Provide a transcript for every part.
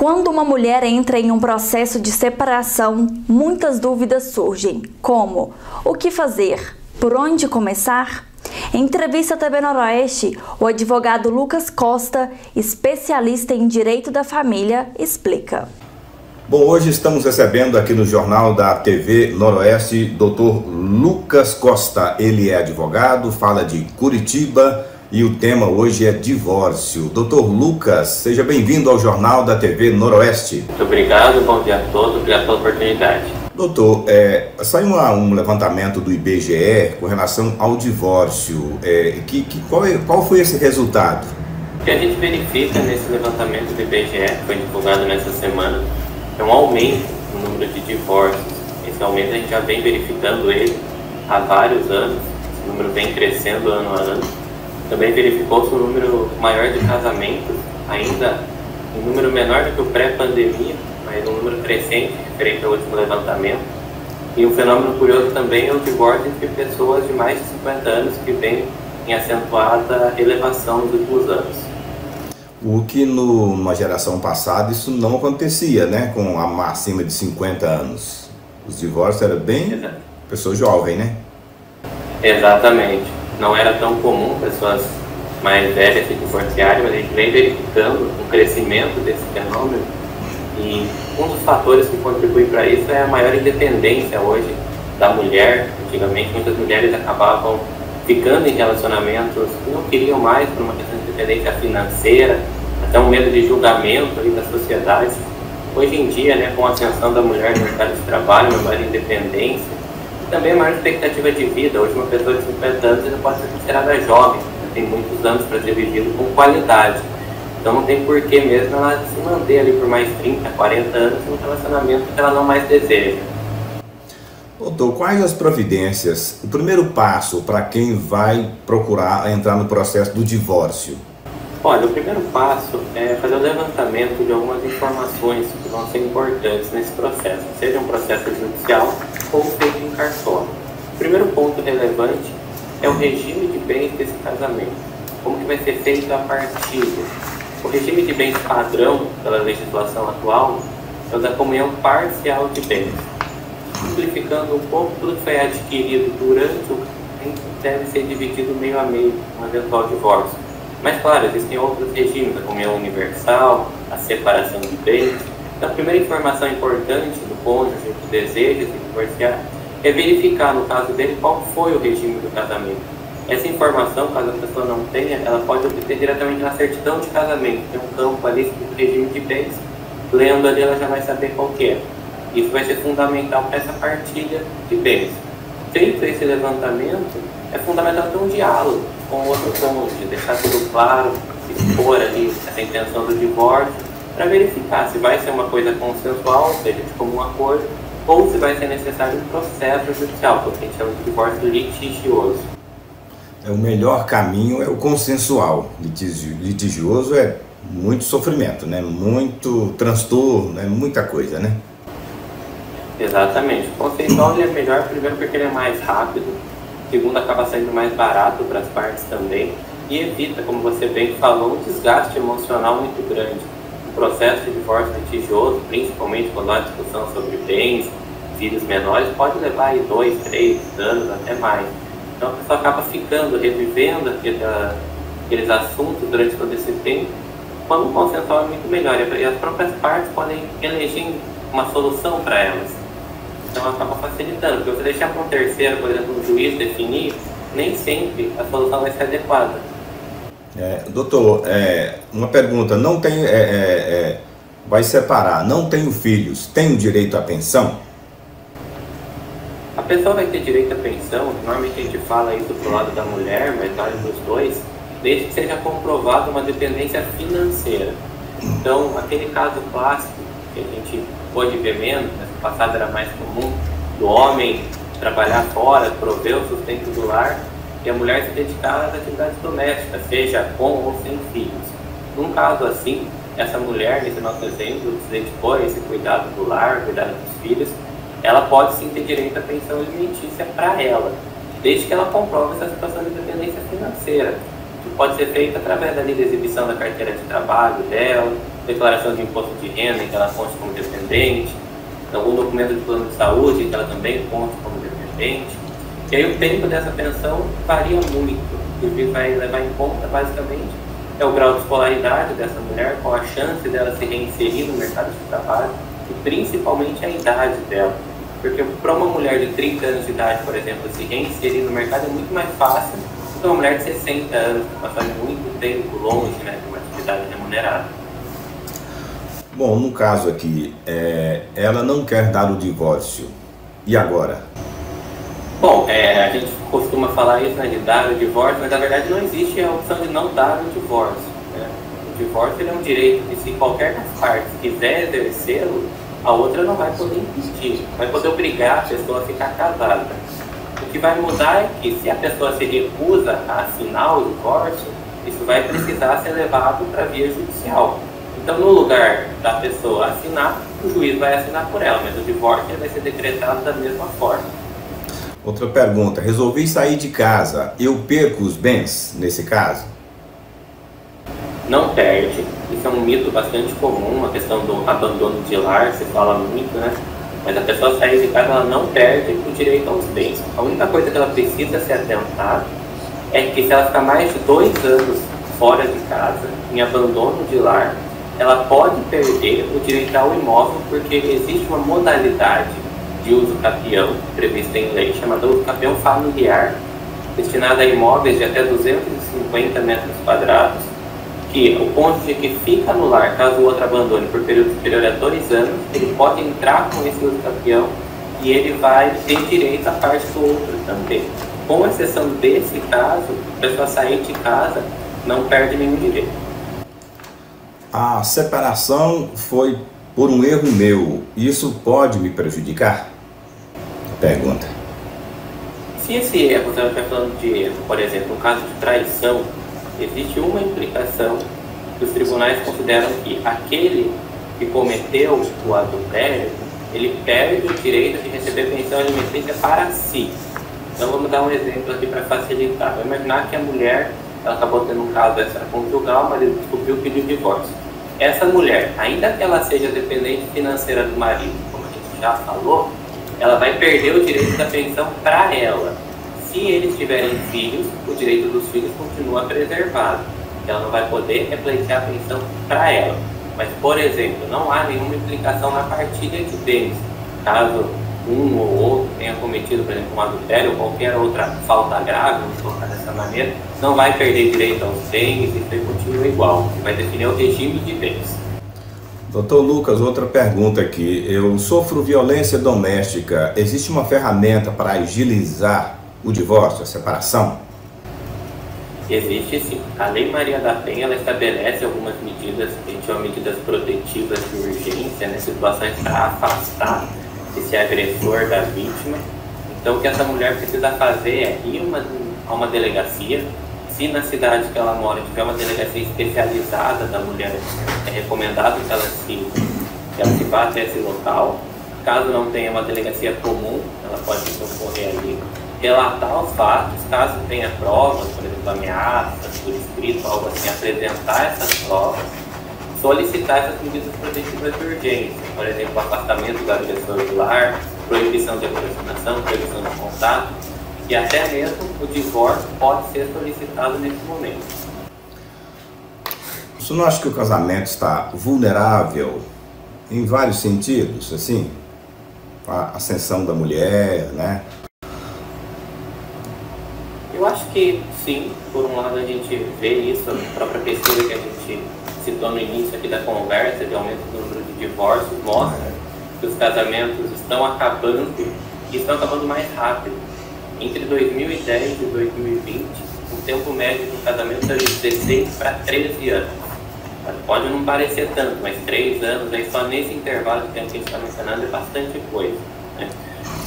Quando uma mulher entra em um processo de separação, muitas dúvidas surgem, como: o que fazer? Por onde começar? Em entrevista à TV Noroeste, o advogado Lucas Costa, especialista em direito da família, explica. Bom, hoje estamos recebendo aqui no Jornal da TV Noroeste Dr. Lucas Costa. Ele é advogado, fala de Curitiba e o tema hoje é divórcio. Dr. Lucas, seja bem-vindo ao Jornal da TV Noroeste. Muito obrigado, bom dia a todos, obrigado pela oportunidade. Doutor, saiu um levantamento do IBGE com relação ao divórcio. Qual foi esse resultado? O que a gente verifica nesse levantamento do IBGE, que foi divulgado nessa semana, é um aumento no número de divórcios. Esse aumento a gente já vem verificando ele há vários anos, esse número vem crescendo ano a ano. Também verificou-se um número maior de casamentos, ainda um número menor do que o pré-pandemia, mas um número crescente referente ao último levantamento. E um fenômeno curioso também é o divórcio entre pessoas de mais de 50 anos, que vem em acentuada elevação nos últimos anos. O que numa geração passada isso não acontecia, né? Com acima de 50 anos. Os divórcios eram bem pessoa jovem, né? Exatamente. Não era tão comum pessoas mais velhas se divorciarem, mas a gente vem verificando um crescimento desse fenômeno. E um dos fatores que contribui para isso é a maior independência hoje da mulher. Antigamente muitas mulheres acabavam ficando em relacionamentos que não queriam mais por uma questão de independência financeira, até um medo de julgamento ali da sociedade. Hoje em dia, né, com a ascensão da mulher no mercado de trabalho, uma maior independência, e também a maior expectativa de vida. Hoje uma pessoa de 50 anos ainda pode ser considerada jovem, tem muitos anos para ser vivido com qualidade. Então não tem porquê mesmo ela se manter ali por mais 30, 40 anos num relacionamento que ela não mais deseja. Doutor, quais as providências, o primeiro passo para quem vai procurar entrar no processo do divórcio? Olha, o primeiro passo é fazer o levantamento de algumas informações que vão ser importantes nesse processo, seja um processo judicial ou feito em cartório. O primeiro ponto relevante é o regime de bens desse casamento. Como que vai ser feita a partilha? O regime de bens padrão pela legislação atual é o da comunhão parcial de bens. Simplificando um pouco, tudo que foi adquirido durante o casamento deve ser dividido meio a meio, um eventual divórcio. Mas, claro, existem outros regimes, a comunhão universal, a separação de bens. Então, a primeira informação importante do cônjuge que deseja se divorciar é verificar, no caso dele, qual foi o regime do casamento. Essa informação, caso a pessoa não tenha, ela pode obter diretamente na certidão de casamento. Tem um campo ali escrito regime de bens, lendo ali ela já vai saber qual que é. Isso vai ser fundamental para essa partilha de bens. Feito esse levantamento, é fundamental ter um diálogo com o outro cônjuge, deixar tudo claro, expor ali essa intenção do divórcio, para verificar se vai ser uma coisa consensual, ou seja, de comum acordo, ou se vai ser necessário um processo judicial, que a gente chama de divórcio litigioso. O melhor caminho é o consensual. Litigioso é muito sofrimento, né? Muito transtorno, né? Muita coisa, né? Exatamente. O consensual é melhor, primeiro porque ele é mais rápido, segundo acaba sendo mais barato para as partes também, e evita, como você bem falou, um desgaste emocional muito grande. O processo de divórcio litigioso, principalmente quando há discussão sobre bens, filhos menores, pode levar aí 2, 3 anos, até mais. Então a pessoa acaba ficando, revivendo aqueles assuntos durante todo esse tempo, quando o consensual é muito melhor, e as próprias partes podem eleger uma solução para elas. Então acaba facilitando, porque você deixar para um terceiro, por exemplo, um juiz definir, nem sempre a solução vai ser adequada. Doutor, uma pergunta, não tem, vai separar, não tenho filhos, tenho direito à pensão? A pessoa vai ter direito à pensão, normalmente a gente fala isso pro lado da mulher, mas vale dos dois, desde que seja comprovada uma dependência financeira. Então, aquele caso clássico que a gente pode ver menos, mas no passado era mais comum, do homem trabalhar fora, prover o sustento do lar, e a mulher se dedicar às atividades domésticas, seja com ou sem filhos. Num caso assim, essa mulher, nesse nosso exemplo, se dedicou a esse cuidado do lar, cuidado dos filhos, ela pode sim ter direito à pensão alimentícia para ela, desde que ela comprove essa situação de dependência financeira, que pode ser feita através da exibição da carteira de trabalho dela, declaração de imposto de renda em que ela conste como dependente, algum documento de plano de saúde em que ela também conste como dependente. E aí o tempo dessa pensão varia muito. O que vai levar em conta, basicamente, é o grau de escolaridade dessa mulher, qual a chance dela se reinserir no mercado de trabalho e principalmente a idade dela. Porque para uma mulher de 30 anos de idade, por exemplo, se reinserir no mercado é muito mais fácil do que uma mulher de 60 anos, que passou muito tempo longe, né, de uma atividade remunerada. Bom, no caso aqui, ela não quer dar o divórcio. E agora? Bom, a gente costuma falar isso, né, de dar o divórcio, mas na verdade não existe a opção de não dar o divórcio, né? O divórcio é um direito que, se qualquer das partes quiser exercê-lo, a outra não vai poder impedir, vai poder obrigar a pessoa a ficar casada. O que vai mudar é que, se a pessoa se recusa a assinar o divórcio, isso vai precisar ser levado para a via judicial. Então, no lugar da pessoa assinar, o juiz vai assinar por ela, mas o divórcio vai ser decretado da mesma forma. Outra pergunta, resolvi sair de casa, eu perco os bens nesse caso? Não perde, isso é um mito bastante comum, a questão do abandono de lar, se fala muito, né? Mas a pessoa sair de casa, ela não perde o direito aos bens. A única coisa que ela precisa se atentar é que, se ela ficar mais de 2 anos fora de casa, em abandono de lar, ela pode perder o direito ao imóvel, porque existe uma modalidade de uso capião prevista em lei, chamada uso capião familiar, destinada a imóveis de até 250 metros quadrados, que o cônjuge que fica no lar, caso o outro abandone por período superior a 2 anos, ele pode entrar com esse uso capião e ele vai ter direito à parte do outro também. Com exceção desse caso, a pessoa sair de casa não perde nenhum direito. A separação foi por um erro meu, isso pode me prejudicar? Pergunta. Se esse erro, você está falando de erro, por exemplo, no caso de traição, existe uma implicação que os tribunais consideram que aquele que cometeu o adultério, ele perde o direito de receber pensão alimentícia para si. Então vamos dar um exemplo aqui para facilitar. Vamos imaginar que a mulher, ela acabou tendo um caso extraconjugal, mas ele descobriu que pediu divórcio. Essa mulher, ainda que ela seja dependente financeira do marido, como a gente já falou, ela vai perder o direito da pensão para ela. Se eles tiverem filhos, o direito dos filhos continua preservado. Ela não vai poder repleitear a pensão para ela. Mas, por exemplo, não há nenhuma implicação na partilha de bens. Caso um ou outro tenha cometido, por exemplo, um adultério ou qualquer outra falta grave, vamos colocar dessa maneira, não vai perder direito aos bens, e isso continua igual. Vai definir o regime de bens. Doutor Lucas, outra pergunta aqui. Eu sofro violência doméstica. Existe uma ferramenta para agilizar o divórcio, a separação? Existe sim. A Lei Maria da Penha, ela estabelece algumas medidas, que a gente chama de medidas protetivas de urgência, né, situações para afastar esse agressor da vítima. Então, o que essa mulher precisa fazer é ir a uma delegacia. Se na cidade que ela mora tiver uma delegacia especializada da mulher, é recomendado que ela se vá até esse local. Caso não tenha uma delegacia comum, ela pode socorrer ali, relatar os fatos, caso tenha provas, por exemplo, ameaças por escrito, algo assim, apresentar essas provas, solicitar essas medidas protetivas de urgência, por exemplo, afastamento do agressor do lar, proibição de aproximação, proibição de contato, e até mesmo o divórcio pode ser solicitado nesse momento. Você não acha que o casamento está vulnerável em vários sentidos, assim? A ascensão da mulher, né? Eu acho que sim. Por um lado, a gente vê isso, a própria pesquisa que a gente citou no início aqui da conversa, de aumento do número de divórcios, mostra que os casamentos estão acabando e estão acabando mais rápido. Entre 2010 e 2020, o tempo médio do casamento é de 16 para 13 anos. Pode não parecer tanto, mas 3 anos, aí só nesse intervalo de tempo que a gente está mencionando, é bastante coisa, né?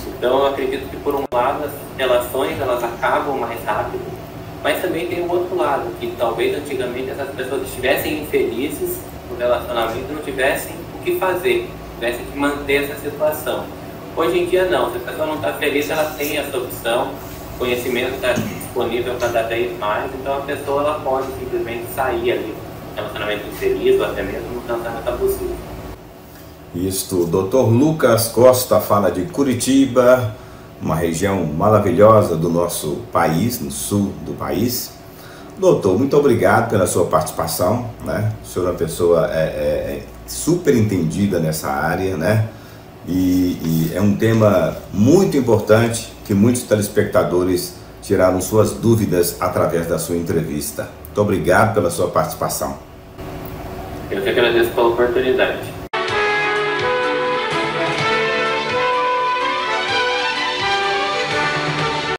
Então, eu acredito que, por um lado, as relações elas acabam mais rápido, mas também tem um outro lado, que talvez antigamente essas pessoas estivessem infelizes no relacionamento e não tivessem o que fazer, tivessem que manter essa situação. Hoje em dia não, se a pessoa não está feliz, ela tem essa opção, o conhecimento está disponível cada vez mais, então a pessoa ela pode simplesmente sair ali relacionamento infeliz ou até mesmo um relacionamento abusivo. Isto, Dr. Lucas Costa fala de Curitiba, uma região maravilhosa do nosso país, no sul do país. Doutor, muito obrigado pela sua participação, né? O senhor é uma pessoa super entendida nessa área, né? E é um tema muito importante que muitos telespectadores tiraram suas dúvidas através da sua entrevista. Muito obrigado pela sua participação. Eu que agradeço pela oportunidade.